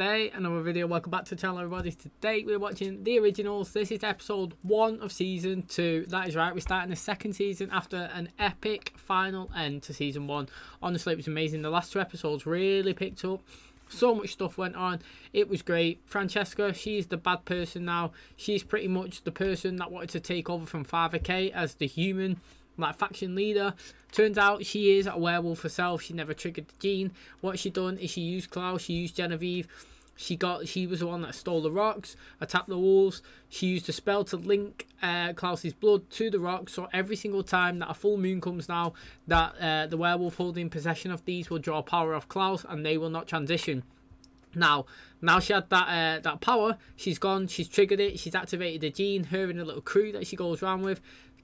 Day, another video. Welcome back to the channel, everybody. Today we're watching the originals. This is episode 1 of season 2. That is right, we're starting the second season after an epic final end to season 1. Honestly, it was amazing. The last 2 episodes really picked up. So much stuff went on. It was great. Francesca, she's the bad person now. She's pretty much the person that wanted to take over from Father K as the human, like, faction leader. Turns out she is a werewolf herself. She never triggered the gene. What she done is she used Klaus, she used Genevieve. She was the one that stole the rocks, attacked the wolves. She used a spell to link Klaus's blood to the rocks. So every single time that a full moon comes now, that the werewolf holding possession of these will draw power off Klaus, and they will not transition. Now she had that power. She's gone. She's triggered it. She's activated the gene. Her and a little crew that she goes around with.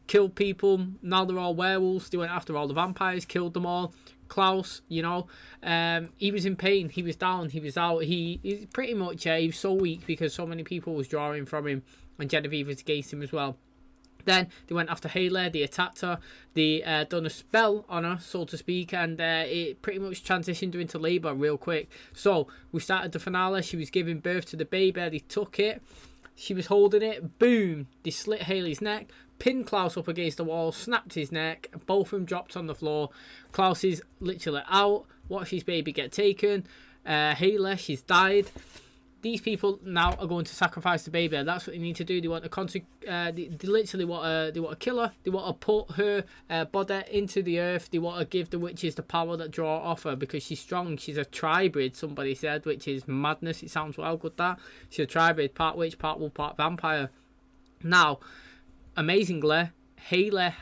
Killed people. Now they're all werewolves. They went after all the vampires, killed them all. Klaus, you know, he was in pain. He was down. He was out. He's pretty much he was so weak because so many people was drawing from him, and Genevieve was against him as well. Then they went after HAYLEY. They attacked her. They done a spell on her, so to speak, and it pretty much transitioned her into labour real quick. So we started the finale. She was giving birth to the baby. They took it. She was holding it. Boom! They slit HAYLEY's neck, pinned Klaus up against the wall, snapped his neck. Both of them dropped on the floor. Klaus is literally out. Watch his baby get taken. HAYLEY, she's died. These people now are going to sacrifice the baby. That's what they need to do. They want to they literally want to kill her. They want to put her body into the earth. They want to give the witches the power that draw off her because she's strong. She's a tribrid, somebody said, which is madness. It sounds well good, that. She's a tribrid, part witch, part wolf, part vampire. Now, amazingly, HAYLEY,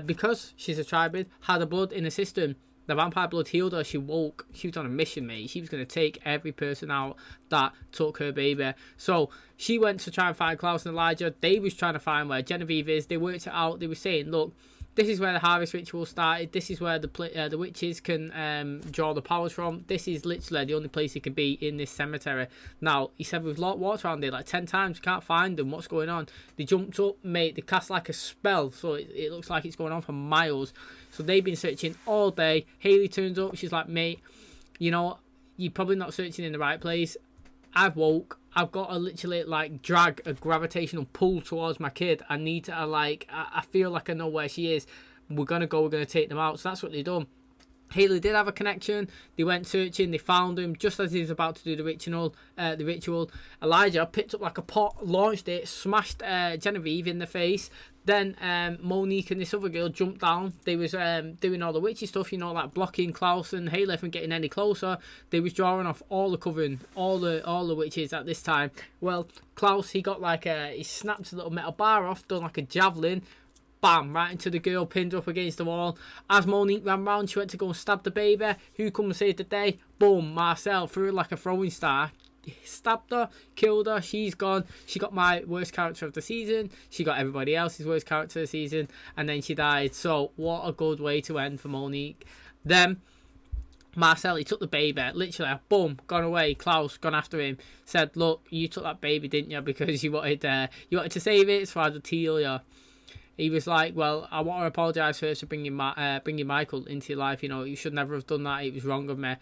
because she's a tribrid, had her blood in the system. The vampire blood healed her. She woke. She was on a mission, mate. She was going to take every person out that took her baby. So she went to try and find Klaus and Elijah. They was trying to find where Genevieve is. They worked it out. They were saying, look, this is where the harvest ritual started. This is where the witches can draw the powers from. This is literally the only place it can be, in this cemetery. Now, he said we've walked around there like 10 times. We can't find them. What's going on? They jumped up, mate. They cast like a spell. So it looks like it's going on for miles. So they've been searching all day. HAYLEY turns up. She's like, mate, you know, you're probably not searching in the right place. I've woke. I've got to literally like drag a gravitational pull towards my kid. I need to I feel like I know where she is. We're going to take them out. So that's what they done. HAYLEY did have a connection. They went searching. They found him just as he was about to do the ritual. Elijah picked up like a pot, launched it, smashed Genevieve in the face. Then Monique and this other girl jumped down. They was doing all the witchy stuff, you know, like blocking Klaus and HAYLEY from getting any closer. They was drawing off all the coven, all the witches at this time. Well, Klaus, he got like he snapped a little metal bar off, done like a javelin. Bam, right into the girl, pinned up against the wall. As Monique ran round, she went to go and stab the baby. Who come and save the day? Boom, Marcel threw her like a throwing star. Stabbed her, killed her, she's gone. She got my worst character of the season. She got everybody else's worst character of the season. And then she died. So, what a good way to end for Monique. Then, Marcel, he took the baby, literally, boom, gone away. Klaus, gone after him, said, look, you took that baby, didn't you? Because you wanted to save it, so I had to teal you. He was like, well, I want to apologise first for bringing Michael into your life. You know, you should never have done that. It was wrong of me.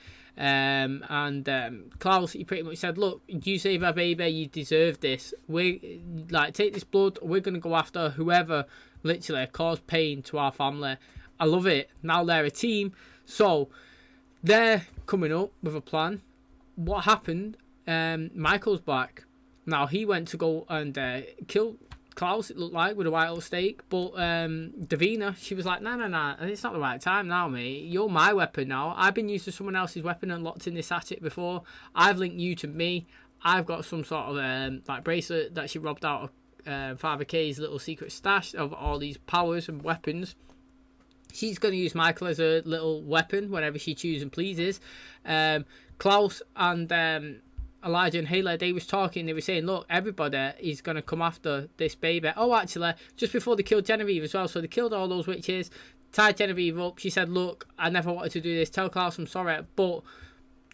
Klaus, he pretty much said, look, you saved our baby. You deserve this. Take this blood. We're going to go after whoever literally caused pain to our family. I love it. Now they're a team. So they're coming up with a plan. What happened? Michael's back. Now he went to go and kill Klaus, it looked like, with a white oak stake, but Davina, she was like, nah, it's not the right time now, mate. You're my weapon now. I've been used to someone else's weapon and locked in this attic before. I've linked you to me. I've got some sort of like bracelet that she robbed out of Father K's little secret stash of all these powers and weapons. She's going to use Michael as a little weapon whenever she chooses and pleases. Klaus and Elijah and HAYLEY, they was talking. They were saying, look, everybody is going to come after this baby. Oh, actually, just before they killed Genevieve as well. So they killed all those witches, tied Genevieve up. She said, look, I never wanted to do this. Tell Klaus I'm sorry, but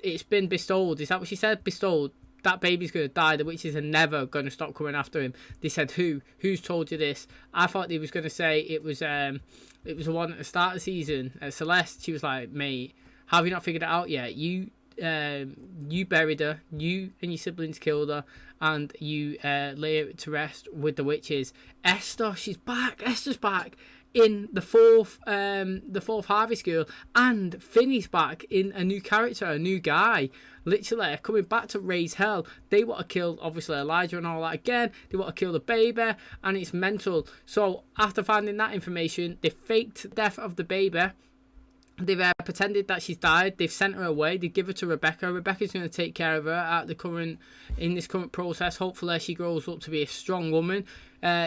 it's been bestowed. Is that what she said? Bestowed. That baby's going to die. The witches are never going to stop coming after him. They said, who? Who's told you this? I thought they was going to say it was the one at the start of the season. Celeste, she was like, mate, have you not figured it out yet? You you buried her, you and your siblings killed her, and you lay her to rest with the witches. Esther, she's back. Esther's back in the fourth Harvest Girl, and Finney's back in a new character, a new guy, literally coming back to raise hell. They want to kill, obviously, Elijah and all that again. They want to kill the baby, and it's mental. So after finding that information, they faked the death of the baby. They've pretended that she's died. They've sent her away. They give her to Rebecca. Rebecca's going to take care of her in this current process. Hopefully she grows up to be a strong woman.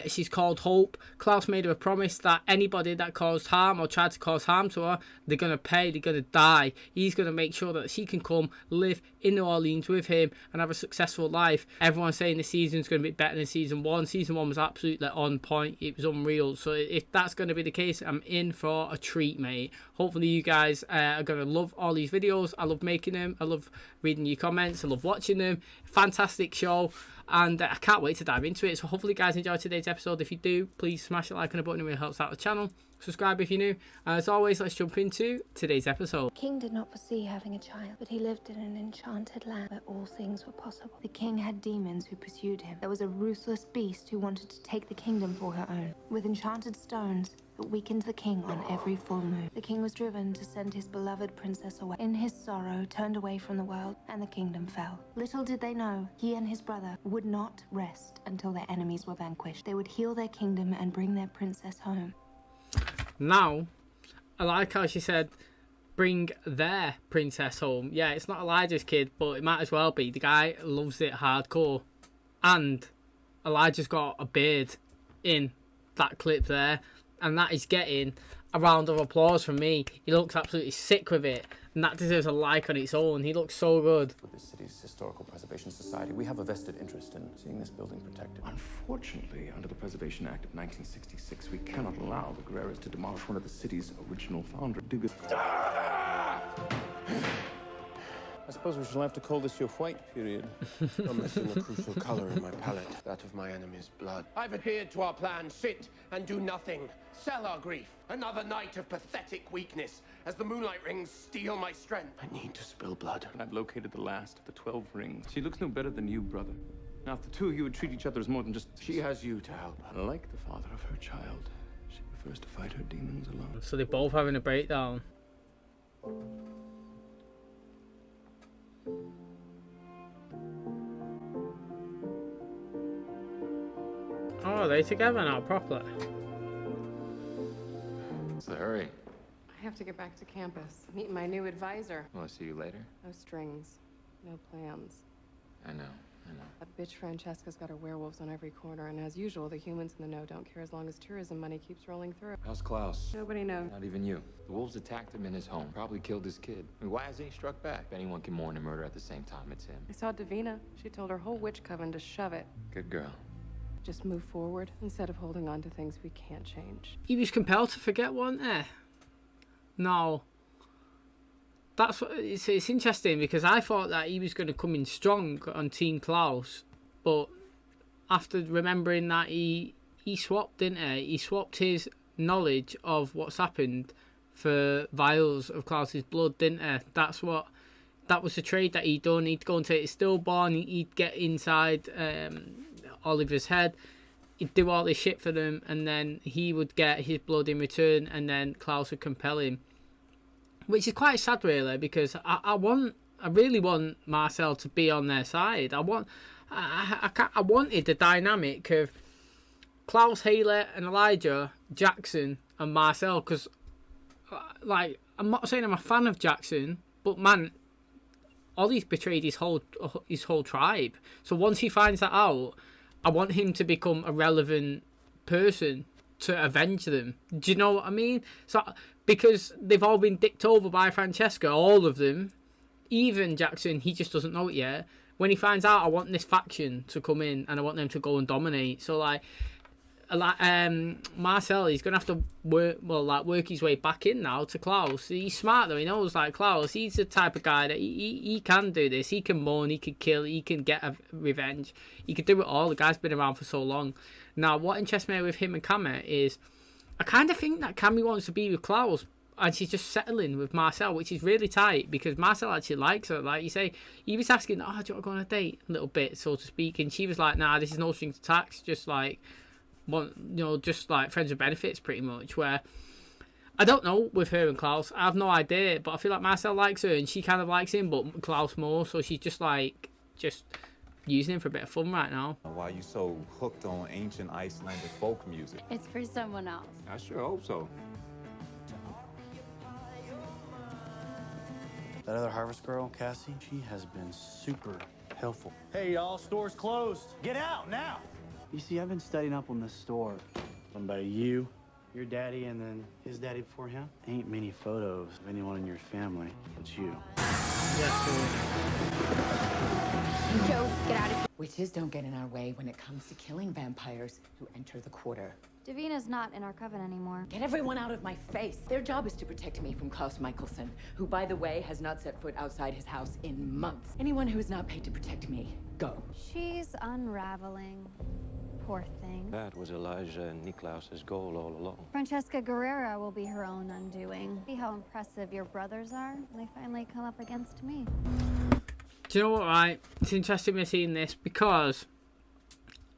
She's called Hope. Klaus made her a promise that anybody that caused harm or tried to cause harm to her, they're going to pay, they're going to die. He's going to make sure that she can come live in New Orleans with him and have a successful life. Everyone's saying the season's going to be better than season 1. Season 1 was absolutely on point. It was unreal. So if that's going to be the case, I'm in for a treat, mate. Hopefully you guys are going to love all these videos. I love making them. I love reading your comments. I love watching them. Fantastic show. And I can't wait to dive into it. So hopefully you guys enjoyed today's episode. If you do, please smash a like and a button. It really helps out the channel. Subscribe if you're new. And as always, let's jump into today's episode. The king did not foresee having a child, but he lived in an enchanted land where all things were possible. The king had demons who pursued him. There was a ruthless beast who wanted to take the kingdom for her own. With enchanted stones that weakened the king on every full moon. The king was driven to send his beloved princess away. In his sorrow, turned away from the world, and the kingdom fell. Little did they know, he and his brother would not rest until their enemies were vanquished. They would heal their kingdom and bring their princess home. Now, I like how she said, bring their princess home. Yeah, it's not Elijah's kid, but it might as well be. The guy loves it hardcore. And Elijah's got a beard in that clip there. And that is getting a round of applause from me. He looks absolutely sick with it. And that deserves a like on its own. He looks so good. With the city's Historical Preservation Society, we have a vested interest in seeing this building protected. Unfortunately, under the Preservation Act of 1966, we cannot allow the Guerreras to demolish one of the city's original founders. I suppose we shall have to call this your white period. I'm missing a crucial color in my palette, that of my enemy's blood. I've adhered to our plan, sit and do nothing. Sell our grief. Another night of pathetic weakness as the moonlight rings steal my strength. I need to spill blood. I've located the last of the 12 rings. She looks no better than you, brother. Now, if the two of you would treat each other as more than just... She has you to help her. Like the father of her child, she prefers to fight her demons alone. So they're both having a breakdown. Oh, are they together now, properly? What's the hurry? I have to get back to campus. Meet my new advisor. Will I see you later? No strings. No plans. I know. That bitch Francesca's got her werewolves on every corner, and as usual, the humans in the know don't care as long as tourism money keeps rolling through. How's Klaus? Nobody knows. Not even you. The wolves attacked him in his home. Probably killed his kid. I mean, why hasn't he struck back? If anyone can mourn and murder at the same time, it's him. I saw Davina. She told her whole witch coven to shove it. Good girl. Just move forward instead of holding on to things we can't change. He was compelled to forget, wasn't he? No. That's what it's interesting, because I thought that he was going to come in strong on Team Klaus, but after remembering that he swapped, didn't he? He swapped his knowledge of what's happened for vials of Klaus's blood, didn't he? That was the trade that he'd done. He'd go and take his stillborn, he'd get inside Oliver's head, he'd do all this shit for them, and then he would get his blood in return, and then Klaus would compel him. Which is quite sad, really, because I really want Marcel to be on their side. I wanted the dynamic of Klaus, HAYLEY and Elijah, Jackson and Marcel, because, like, I'm not saying I'm a fan of Jackson, but man, Ollie's betrayed his whole tribe. So once he finds that out, I want him to become a relevant person to avenge them. Do you know what I mean? So because they've all been dicked over by Francesca, all of them, even Jackson, he just doesn't know it yet. When he finds out, I want this faction to come in and I want them to go and dominate. So like Marcel, he's gonna have to work his way back in now to Klaus. He's smart though. He knows, like, Klaus, he's the type of guy that he can do this. He can mourn, he can kill, he can get a revenge. He can do it all. The guy's been around for so long. Now, what interests me with him and Cammy is, I kind of think that Cammy wants to be with Klaus. and she's just settling with Marcel, which is really tight because Marcel actually likes her. Like you say, he was asking, "Oh, do you want to go on a date?" a little bit, so to speak, and she was like, "Nah, this is no strings attached, just like, just like friends with benefits, pretty much." Where I don't know with her and Klaus, I have no idea, but I feel like Marcel likes her and she kind of likes him, but Klaus more, so she's just using him for a bit of fun right now. Why are you so hooked on ancient Icelandic folk music? It's for someone else. I sure hope so. That other harvest girl, Cassie, she has been super helpful. Hey, y'all, store's closed. Get out now. You see, I've been studying up on this store. Run by you, your daddy, and then his daddy before him. Ain't many photos of anyone in your family but you. Joe, get out of here. Witches don't get in our way when it comes to killing vampires who enter the quarter. Davina's not in our coven anymore. Get everyone out of my face. Their job is to protect me from Klaus Michelson, who, by the way, has not set foot outside his house in months. Anyone who is not paid to protect me, go. She's unraveling. Poor thing. That was Elijah and Niklaus's goal all along. Francesca Guerrera will be her own undoing. See how impressive your brothers are when they finally come up against me. Do you know what, right? It's interesting me seeing this because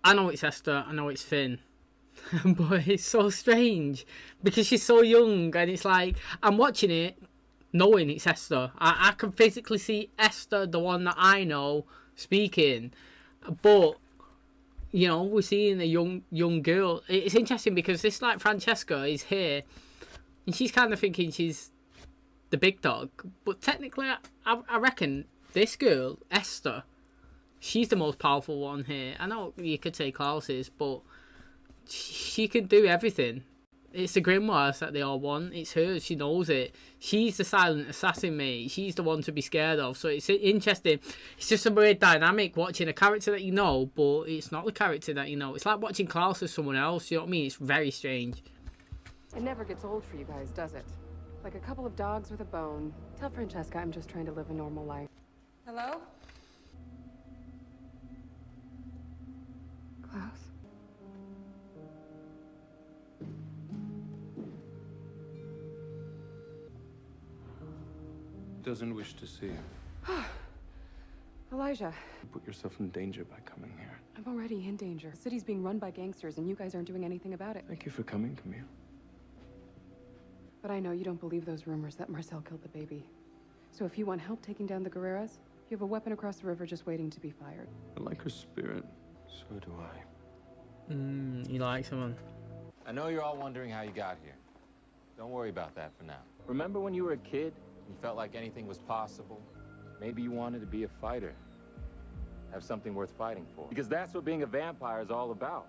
I know it's Esther, I know it's Finn. But it's so strange because she's so young and it's like I'm watching it knowing it's Esther. I can physically see Esther, the one that I know, speaking, but we're seeing a young girl. It's interesting because this like Francesca is here and she's kind of thinking she's the big dog, but technically I reckon this girl Esther, she's the most powerful one here. I know you could say Klaus is, but she can do everything. It's the grimoires that they all want. It's hers. She knows it. She's the silent assassin, mate. She's the one to be scared of. So it's interesting. It's just a weird dynamic watching a character that you know, but it's not the character that you know. It's like watching Klaus as someone else. You know what I mean? It's very strange. It never gets old for you guys, does it? Like a couple of dogs with a bone. Tell Francesca I'm just trying to live a normal life. Hello? Klaus? Doesn't wish to see you. Elijah. You put yourself in danger by coming here. I'm already in danger. The city's being run by gangsters and you guys aren't doing anything about it. Thank you for coming, Camille. But I know you don't believe those rumors that Marcel killed the baby. So if you want help taking down the Guerreras, you have a weapon across the river just waiting to be fired. I like her spirit. So do I. You like someone? I know you're all wondering how you got here. Don't worry about that for now. Remember when you were a kid? You felt like anything was possible. Maybe you wanted to be a fighter. Have something worth fighting for. Because that's what being a vampire is all about.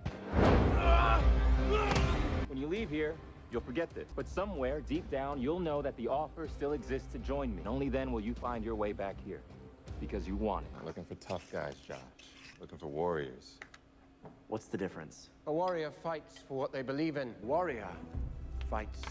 When you leave here, you'll forget this. But somewhere, deep down, you'll know that the offer still exists to join me. And only then will you find your way back here. Because you want it. I'm looking for tough guys, Josh. Looking for warriors. What's the difference? A warrior fights for what they believe in. Warrior fights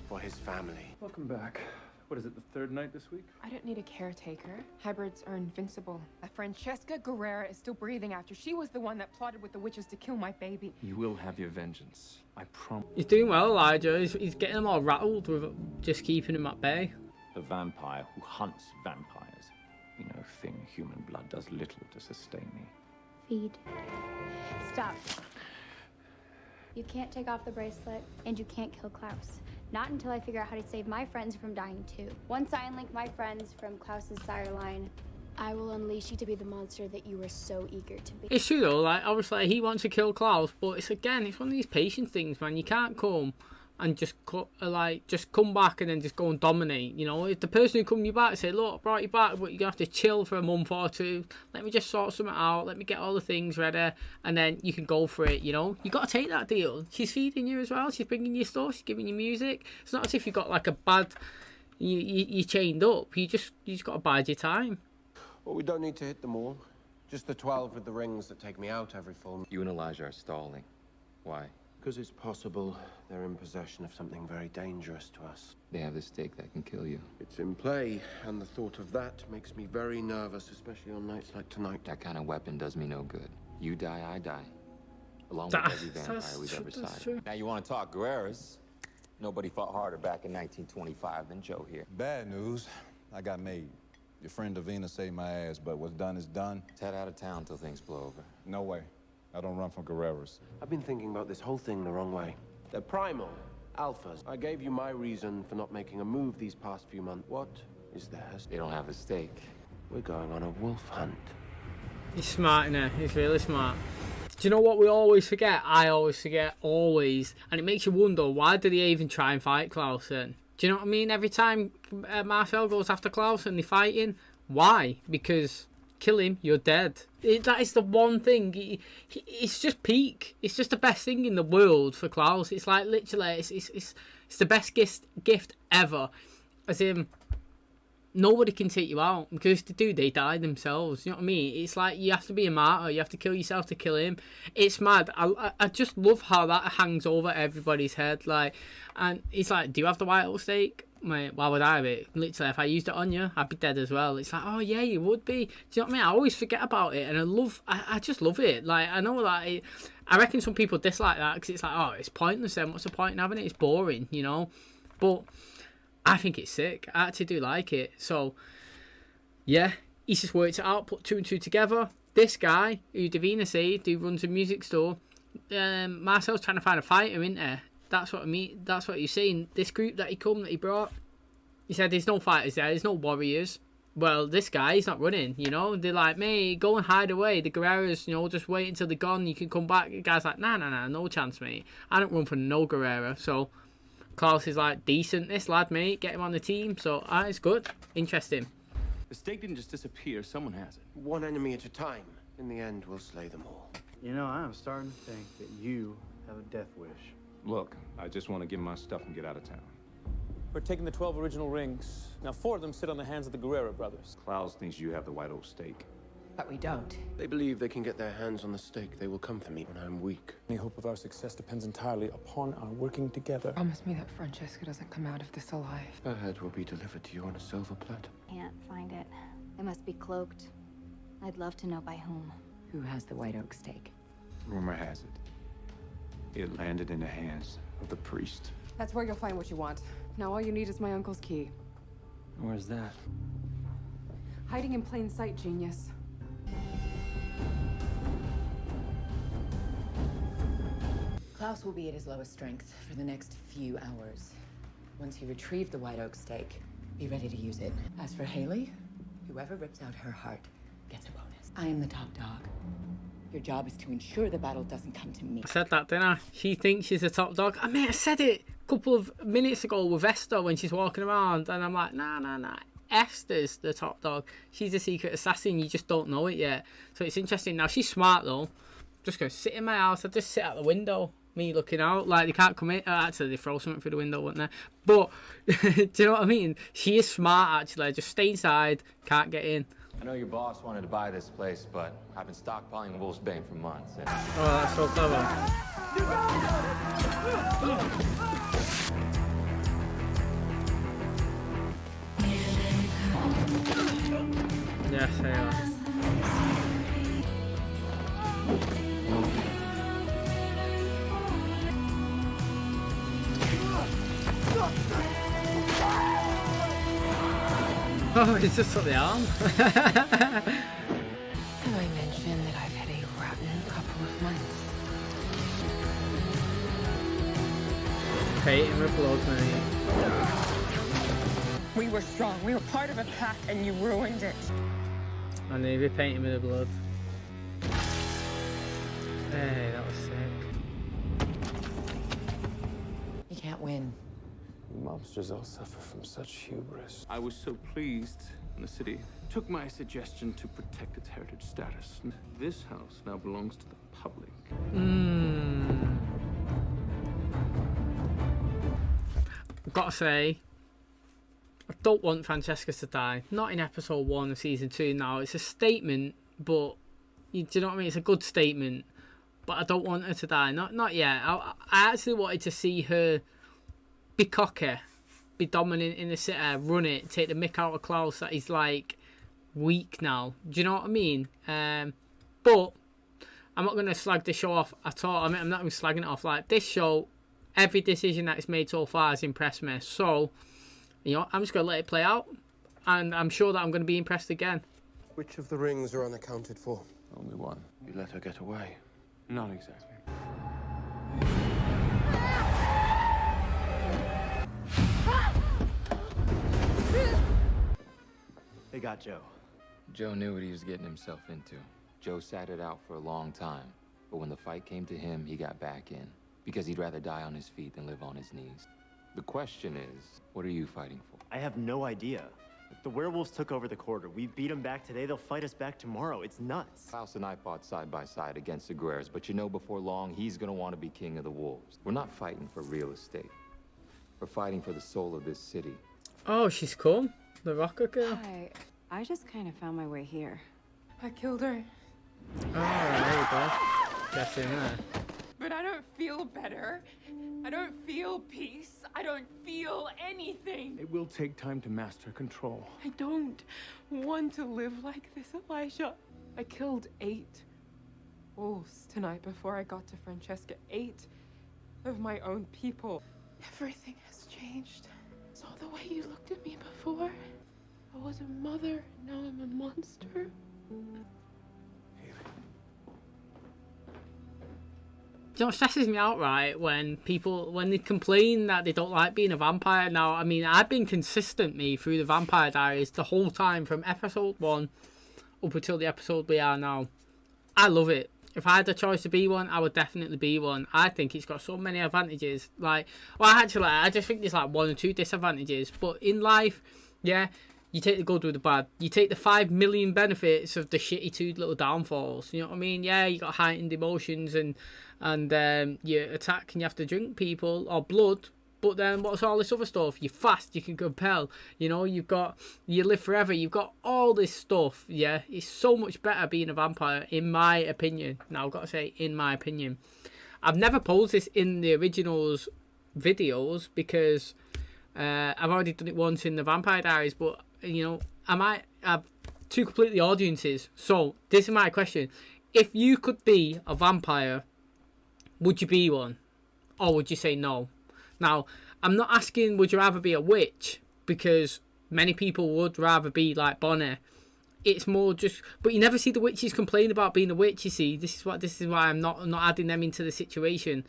for his family. Welcome back. What is it, the third night this week? I don't need a caretaker. Hybrids are invincible. Francesca Guerrera is still breathing after she was the one that plotted with the witches to kill my baby. You will have your vengeance. I promise. He's doing well, Elijah. He's getting them all rattled with just keeping him at bay. A vampire who hunts vampires. You know, thin human blood does little to sustain me. Feed. Stop. You can't take off the bracelet, and you can't kill Klaus. Not until I figure out how to save my friends from dying too. Once I unlink my friends from Klaus's sire line, I will unleash you to be the monster that you were so eager to be. It's true though, like obviously he wants to kill Klaus, but it's one of these patience things, man. You can't come and just come back and then just go and dominate. You know, if the person who come you back say, look, I brought you back, but you're gonna have to chill for a month or two. Let me just sort something out. Let me get all the things ready, and then you can go for it. You know, you got to take that deal. She's feeding you as well. She's bringing you stuff. She's giving you music. It's not as if you got like a bad, you chained up. You just got to bide your time. Well, we don't need to hit them all. Just the 12 with the rings that take me out every full moon. You and Elijah are stalling. Why? Because it's possible they're in possession of something very dangerous to us. They have this stake that can kill you. It's in play, and the thought of that makes me very nervous, especially on nights like tonight. That kind of weapon does me no good. You die, I die. Along with every vampire we've ever sided. Now you want to talk Guerreras? Nobody fought harder back in 1925 than Joe here. Bad news. I got made. Your friend Davina saved my ass, but what's done is done. Let's head out of town till things blow over. No way. I don't run from Guerreros. I've been thinking about this whole thing the wrong way. They're primal, alphas. I gave you my reason for not making a move these past few months. What is theirs? They don't have a stake. We're going on a wolf hunt. He's smart, innit? He's really smart. Do you know what we always forget? I always forget, always. And it makes you wonder, why did he even try and fight Klaus then? Do you know what I mean? Every time Marcel goes after Klaus and they're fighting, why? Because kill him, you're dead. That is the one thing. It's just peak. It's just the best thing in the world for Klaus. It's like, literally, it's the best gift ever. As in, nobody can take you out, because if they do, they die themselves. You know what I mean? It's like you have to be a martyr. You have to kill yourself to kill him. It's mad. I just love how that hangs over everybody's head. Like, and it's like, do you have the white oak steak? Mate, why would I have it? Literally, if I used it on you, I'd be dead as well. It's like, oh yeah, you would be. Do you know what I mean? I always forget about it, and I just love it. Like, I know that I reckon some people dislike that because it's like, oh, it's pointless then. What's the point in having it? It's boring, you know. But I think it's sick. I actually do like it. So, yeah, he's just worked it out, put two and two together. This guy, who Davina said, who runs a music store, Marcel's trying to find a fighter, isn't there? That's what I mean. That's what he's saying. This group that he brought, he said there's no fighters there, there's no warriors. Well, this guy, he's not running, you know. They're like, mate, go and hide away. The Guerreros, you know, just wait until they're gone, you can come back. The guy's like, nah, no chance, mate. I don't run for no Guerrero. So Klaus is like, decent, this lad, mate. Get him on the team. So it's good. Interesting. The stake didn't just disappear. Someone has it. One enemy at a time. In the end, we'll slay them all. You know, I'm starting to think that you have a death wish. Look, I just want to get my stuff and get out of town. We're taking the 12 original rings. Now 4 of them sit on the hands of the Guerrero brothers. Klaus thinks you have the white oak stake. But we don't. They believe they can get their hands on the stake. They will come for me when I'm weak. Any hope of our success depends entirely upon our working together. Promise me that Francesca doesn't come out of this alive. Her head will be delivered to you on a silver platter. Can't find it. It must be cloaked. I'd love to know by whom. Who has the white oak stake? Rumor has it it landed in the hands of the priest. That's where you'll find what you want. Now all you need is my uncle's key. Where's that? Hiding in plain sight, genius. Klaus will be at his lowest strength for the next few hours. Once he retrieved the white oak stake, be ready to use it. As for Hayley, whoever rips out her heart gets a bonus. I am the top dog. Your job is to ensure the battle doesn't come to me. I said that, didn't I? She thinks she's the top dog. I mean, I said it a couple of minutes ago with Esther when she's walking around, and I'm like, nah. Esther's the top dog. She's a secret assassin. You just don't know it yet. So it's interesting. Now, she's smart, though. Just going to sit in my house. I just sit out the window. Me looking out. Like, they can't come in. Actually, they throw something through the window, wouldn't they? But, do you know what I mean? She is smart, actually. Just stay inside. Can't get in. I know your boss wanted to buy this place, but I've been stockpiling Wolf's Bane for months. And oh, that's so clever. Yes, I am. Oh, it's just on the arm. Can I mention that I've had a rotten couple of months? Painting with blood, mate. We were strong. We were part of a pack, and you ruined it. I knew we painted with the blood. Hey, that was sick. You can't win. Mobsters all suffer from such hubris. I was so pleased when the city took my suggestion to protect its heritage status. This house now belongs to the public. I've got to say, I don't want Francesca to die. Not in episode 1 of season 2 now. It's a statement, but do you know what I mean? It's a good statement, but I don't want her to die. Not yet. I actually wanted to see her be cocky, be dominant in the city, run it, take the mick out of Klaus that he's like weak now. Do you know what I mean? But I'm not going to slag the show off at all. I mean, I'm not even slagging it off. Like, this show every decision that it's made so far has impressed me. So, you know, I'm just going to let it play out. And I'm sure that I'm going to be impressed again. Which of the rings are unaccounted for? Only one. You let her get away. Not exactly. They got Joe. Joe knew what he was getting himself into. Joe sat it out for a long time, but when the fight came to him, he got back in, because he'd rather die on his feet than live on his knees. The question is, what are you fighting for? I have no idea. The werewolves took over the quarter. We beat them back today, they'll fight us back tomorrow. It's nuts. Klaus and I fought side by side against the Guerreros, but you know before long, he's gonna want to be king of the wolves. We're not fighting for real estate. We're fighting for the soul of this city. Oh, she's come. The rocker girl. Hi. I just kind of found my way here. I killed her. Alright, there you go. That's in there. But I don't feel better. I don't feel peace. I don't feel anything. It will take time to master control. I don't want to live like this, Elijah. I killed 8 wolves tonight before I got to Francesca. 8 of my own people. Everything has changed. Saw the way you looked at me before. I was a mother, now I'm a monster. You know, it stresses me out, right, when they complain that they don't like being a vampire. Now, I mean, I've been consistent, me, through the Vampire Diaries the whole time, from episode 1 up until the episode we are now. I love it. If I had the choice to be one, I would definitely be one. I think it's got so many advantages. Like, well, actually, I just think there's like 1 or 2 disadvantages. But in life, yeah, you take the good with the bad. You take the 5 million benefits of the shitty 2 little downfalls. You know what I mean? Yeah, you got heightened emotions and you attack and you have to drink people or blood. But then what's all this other stuff? You fast, you can compel. You know, you live forever. You've got all this stuff. Yeah, it's so much better being a vampire, in my opinion. Now, I've got to say, in my opinion. I've never posed this in the originals videos because I've already done it once in the Vampire Diaries, but you know, I might have 2 completely audiences. So this is my question: if you could be a vampire, would you be one, or would you say no? Now, I'm not asking would you rather be a witch, because many people would rather be like Bonnie. It's more just, but you never see the witches complain about being a witch. You see, this is why I'm not adding them into the situation.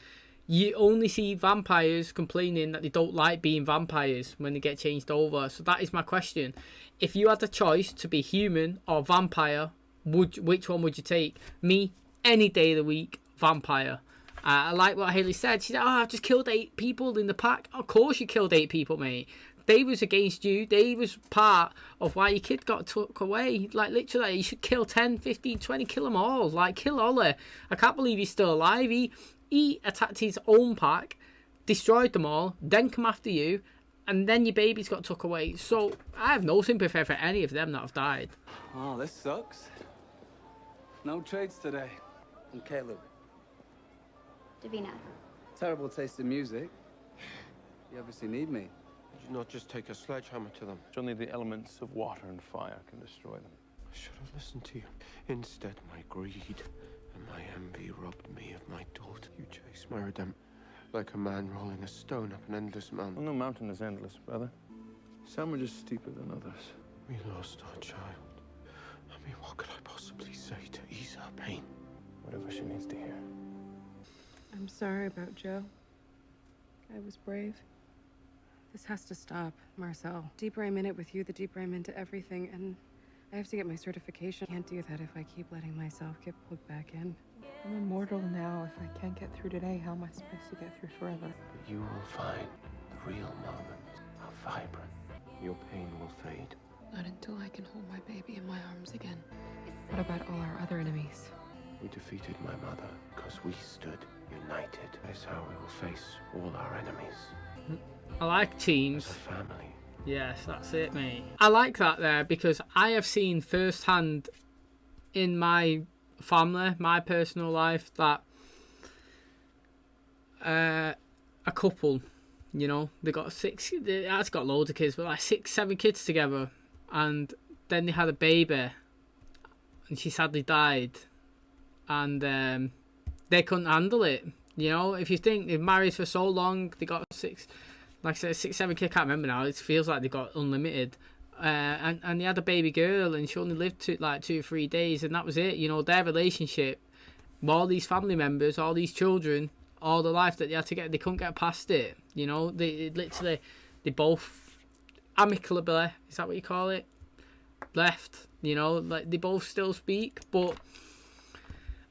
You only see vampires complaining that they don't like being vampires when they get changed over. So that is my question. If you had the choice to be human or vampire, which one would you take? Me, any day of the week, vampire. I like what HAYLEY said. She said, oh, I've just killed 8 people in the pack. Of course you killed 8 people, mate. They was against you. They was part of why your kid got took away. Like, literally, you should kill 10, 15, 20, kill them all. Like, kill Ollie. I can't believe he's still alive. He attacked his own pack, destroyed them all, then come after you, and then your babies got took away. So I have no sympathy for any of them that have died. Oh, this sucks. No trades today. I'm Caleb. Davina. Terrible taste in music. You obviously need me. Did you not just take a sledgehammer to them? Only the elements of water and fire can destroy them. I should have listened to you. Instead, my greed and my envy robbed me of my daughter. You chased my redemption like a man rolling a stone up an endless mountain. Well, no mountain is endless, brother. Some are just steeper than others. We lost our child. I mean, what could I possibly say to ease her pain? Whatever she needs to hear. I'm sorry about Joe. I was brave. This has to stop, Marcel. The deeper I'm in it with you, the deeper I'm into everything, and I have to get my certification. I can't do that if I keep letting myself get pulled back in. I'm immortal now. If I can't get through today, how am I supposed to get through forever? But you will find the real moments are vibrant. Your pain will fade. Not until I can hold my baby in my arms again. What about all our other enemies? We defeated my mother because we stood united. That is how we will face all our enemies. I like teams. As a family. Yes, that's it, mate. I like that there because I have seen firsthand in my family, my personal life, that a couple, you know, they got loads of kids, but like 6, 7 kids together, and then they had a baby, and she sadly died, and they couldn't handle it. You know, if you think they've married for so long, they got 6, like I said, 6, 7 kids, I can't remember now. It feels like they got unlimited. And they had a baby girl, and she only lived like 2 or 3 days, and that was it. You know, their relationship, all these family members, all these children, all the life that they had to get, they couldn't get past it. You know, they both amicably, is that what you call it? Left. You know, like they both still speak, but.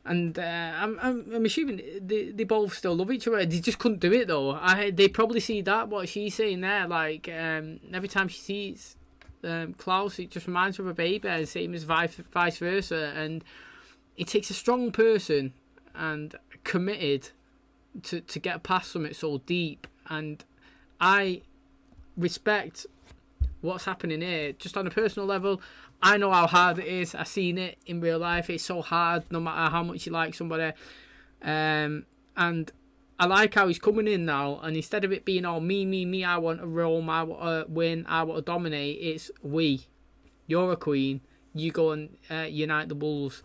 And I'm assuming they both still love each other. They just couldn't do it though. They probably see that what she's saying there. Like every time she sees Klaus, it just reminds her of a baby. And same as vice versa. And it takes a strong person and committed to get past something so deep. And I respect what's happening here, just on a personal level. I know how hard it is. I've seen it in real life. It's so hard, no matter how much you like somebody. And I like how he's coming in now. And instead of it being all me, I want to roam, I want to win, I want to dominate. It's we. You're a queen. You go and unite the wolves.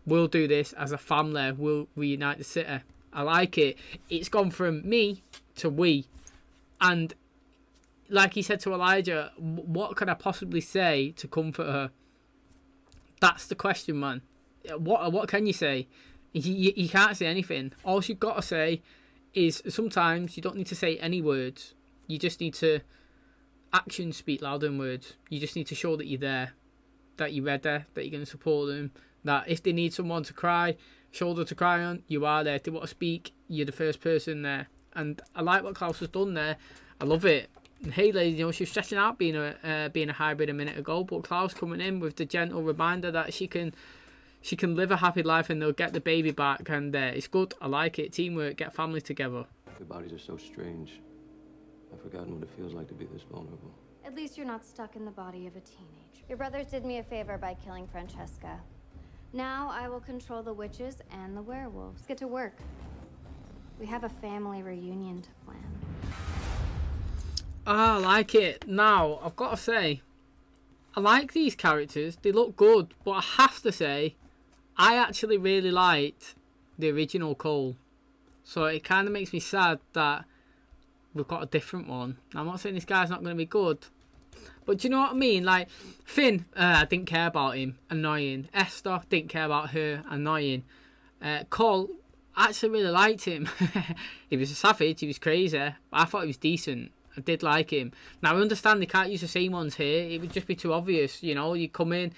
We'll do this as a family. We'll reunite the city. I like it. It's gone from me to we. And like he said to Elijah, what can I possibly say to comfort her? That's the question, man. What can you say? You can't say anything. All you've got to say is sometimes you don't need to say any words. You just need to... Actions speak louder than words. You just need to show that you're there, that you're ready, that you're going to support them, that if they need someone to cry, shoulder to cry on, you are there. If they want to speak, you're the first person there. And I like what Klaus has done there. I love it. And HAYLEY, you know, she was stretching out being a hybrid a minute ago, but Klaus coming in with the gentle reminder that she can live a happy life and they'll get the baby back, and it's good. I like it. Teamwork, get family together. Your bodies are so strange. I've forgotten what it feels like to be this vulnerable. At least you're not stuck in the body of a teenager. Your brothers did me a favor by killing Francesca. Now I will control the witches and the werewolves. Let's get to work. We have a family reunion to plan. I like it. Now, I've got to say, I like these characters. They look good, but I have to say, I actually really liked the original Cole. So it kind of makes me sad that we've got a different one. I'm not saying this guy's not going to be good, but do you know what I mean? Like, Finn, I didn't care about him. Annoying. Esther, didn't care about her. Annoying. Cole, I actually really liked him. He was a savage. He was crazy. But I thought he was decent. I did like him. Now, I understand they can't use the same ones here. It would just be too obvious, you know. You come in,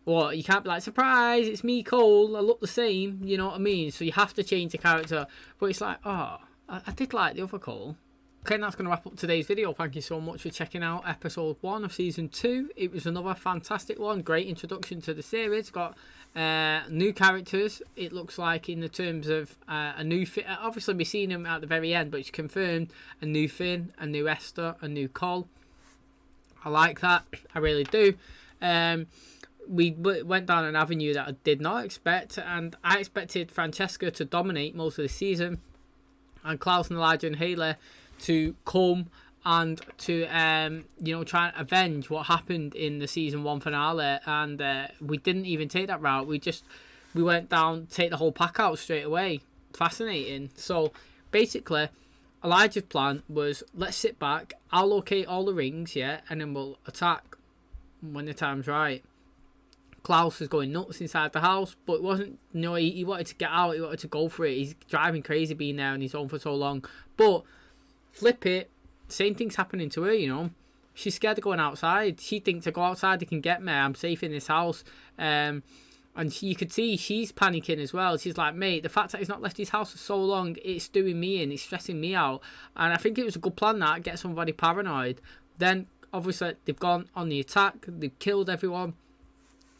you can't be like, surprise, it's me, Cole. I look the same, you know what I mean? So you have to change the character. But it's like, I did like the other Cole. Okay, and that's going to wrap up today's video. Thank you so much for checking out episode 1 of season 2. It was another fantastic one. Great introduction to the series. Got new characters, it looks like, in the terms of a new Finn. Obviously we've seen him at the very end, but it's confirmed a new Finn, a new Esther, a new Cole. I like that, I really do. We went down an avenue that I did not expect, and I expected Francesca to dominate most of the season, and Klaus and Elijah and HAYLEY to come and to try and avenge what happened in the season 1 finale, and we didn't even take that route. We went down, take the whole pack out straight away. Fascinating. So basically Elijah's plan was, let's sit back, I'll locate all the rings, yeah, and then we'll attack when the time's right. Klaus was going nuts inside the house, but it wasn't, he wanted to get out, he wanted to go for it. He's driving crazy being there on his own for so long. But flip it, same thing's happening to her, you know. She's scared of going outside. She thinks, to go outside, they can get me. I'm safe in this house. And you could see she's panicking as well. She's like, mate, the fact that he's not left his house for so long, it's doing me in. It's stressing me out. And I think it was a good plan, that, get somebody paranoid. Then, obviously, they've gone on the attack. They've killed everyone.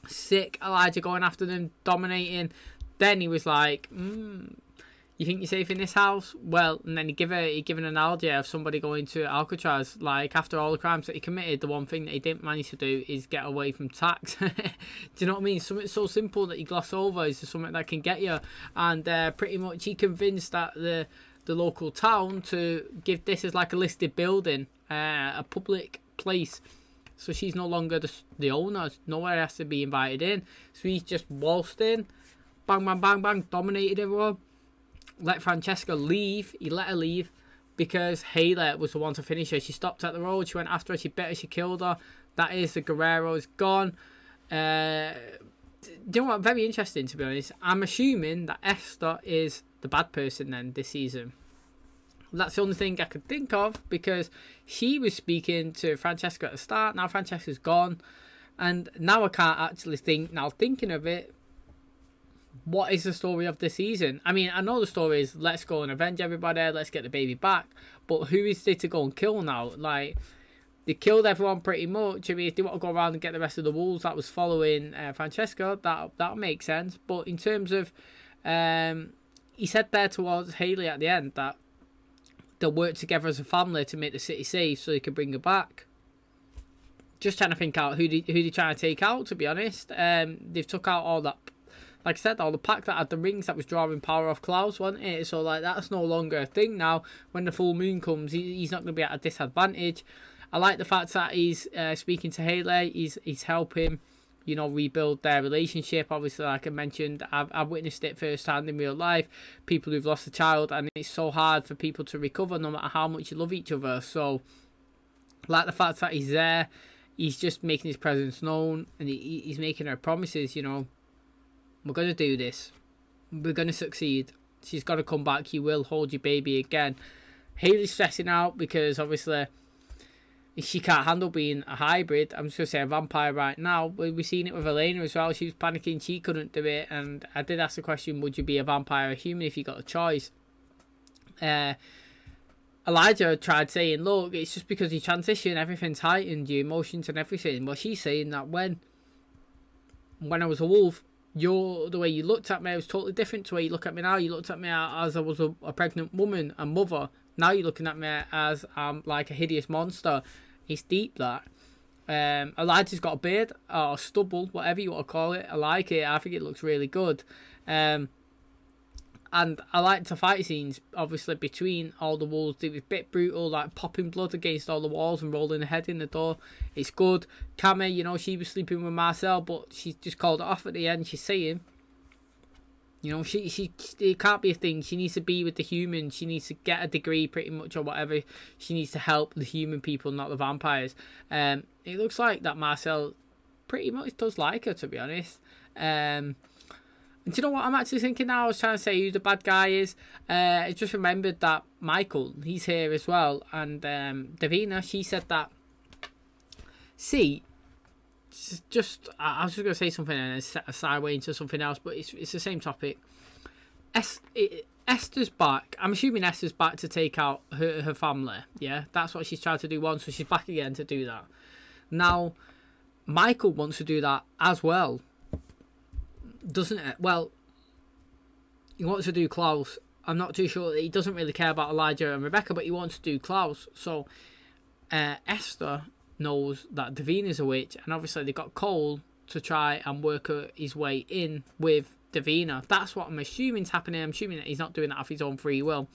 Sick. Elijah going after them, dominating. Then he was like, you think you're safe in this house? Well, and then he gave an analogy of somebody going to Alcatraz. Like, after all the crimes that he committed, the one thing that he didn't manage to do is get away from tax. Do you know what I mean? Something so simple that you gloss over is something that can get you. And pretty much he convinced that the local town to give this as like a listed building, a public place. So she's no longer the owner. Nowhere has to be invited in. So he's just waltzed in, bang, bang, bang, bang, dominated everyone. let Francesca leave. He let her leave because HAYLEY was the one to finish her. She stopped at the road. She went after her. She bit her. She killed her. That is, the Guerrero is gone. Do you know what? Very interesting, to be honest. I'm assuming that Esther is the bad person then this season. That's the only thing I could think of, because she was speaking to Francesca at the start. Now Francesca's gone. And now I can't actually think, now thinking of it, what is the story of the season? I mean, I know the story is let's go and avenge everybody, let's get the baby back. But who is there to go and kill now? Like, they killed everyone pretty much. I mean, if they want to go around and get the rest of the wolves that was following Francesca, that makes sense. But in terms of, he said there towards HAYLEY at the end that they'll work together as a family to make the city safe so they can bring her back. Just trying to think out who they trying to take out, to be honest. They've took out all that, like I said, all the pack that had the rings that was drawing power off Klaus, wasn't it? So, like, that's no longer a thing now. When the full moon comes, he's not going to be at a disadvantage. I like the fact that he's speaking to HAYLEY. He's helping, you know, rebuild their relationship. Obviously, like I mentioned, I've witnessed it firsthand in real life. People who've lost a child, and it's so hard for people to recover no matter how much you love each other. So, like the fact that he's there. He's just making his presence known, and he's making her promises, you know. We're going to do this. We're going to succeed. She's got to come back. You will hold your baby again. HAYLEY's stressing out because, obviously, she can't handle being a hybrid. I'm just going to say a vampire right now. We've seen it with Elena as well. She was panicking. She couldn't do it. And I did ask the question, would you be a vampire or a human if you got a choice? Elijah tried saying, look, it's just because you transition, everything's heightened, your emotions and everything. Well, she's saying that when I was a wolf, the way you looked at me was totally different to the way you look at me now. You looked at me as I was a pregnant woman and mother. Now you're looking at me as like a hideous monster. It's deep, that. Elijah's got a beard or stubble, whatever you want to call it. I like it. I think it looks really good. And I liked the fight scenes, obviously, between all the wolves. It was a bit brutal, like popping blood against all the walls and rolling her head in the door. It's good. Cammy, you know, she was sleeping with Marcel, but she just called it off at the end. She's saying, you know, it can't be a thing. She needs to be with the humans. She needs to get a degree, pretty much, or whatever. She needs to help the human people, not the vampires. It looks like that Marcel pretty much does like her, to be honest. And do you know what I'm actually thinking now? I was trying to say who the bad guy is. I just remembered that Michael, he's here as well. And Davina, she said that. See, I was just going to say something and sideway into something else, but it's the same topic. Esther's back. I'm assuming Esther's back to take out her family. Yeah, that's what she's tried to do once, so she's back again to do that. Now, Michael wants to do that as well. Doesn't it? Well, he wants to do Klaus. I'm not too sure. He doesn't really care about Elijah and Rebecca, but he wants to do Klaus. So Esther knows that Davina's a witch, and obviously they got Cole to try and work his way in with Davina. That's what I'm assuming is happening. I'm assuming that he's not doing that of his own free will.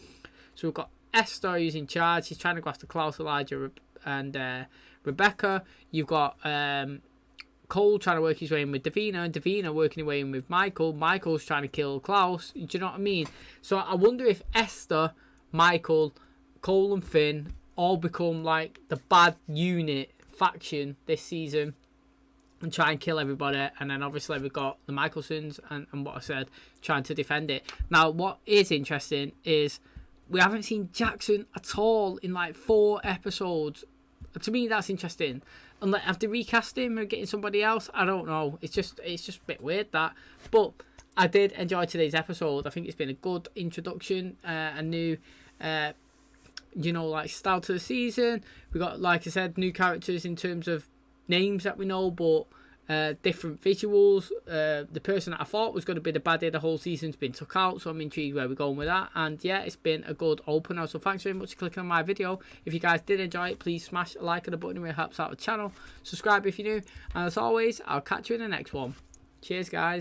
So we've got Esther who's in charge. She's trying to go after Klaus, Elijah, and Rebecca. You've got Cole trying to work his way in with Davina, and Davina working her way in with Michael. Michael's trying to kill Klaus. Do you know what I mean? So I wonder if Esther, Michael, Cole and Finn all become like the bad unit faction this season and try and kill everybody. And then obviously we've got the Michelsons and what I said, trying to defend it. Now, what is interesting is we haven't seen Jackson at all in like 4 episodes. To me, that's interesting. Unless have they recast him or getting somebody else? I don't know. It's just a bit weird, that. But I did enjoy today's episode. I think it's been a good introduction, a new, you know, like style to the season. We got, like I said, new characters in terms of names that we know, but different visuals. The person that I thought was going to be the baddie the whole season's been took out, so I'm intrigued where we're going with that. And yeah, it's been a good opener, so thanks very much for clicking on my video. If you guys did enjoy it, please smash a like on the button, it helps out the channel. Subscribe if you're new, and as always, I'll catch you in the next one. Cheers, guys.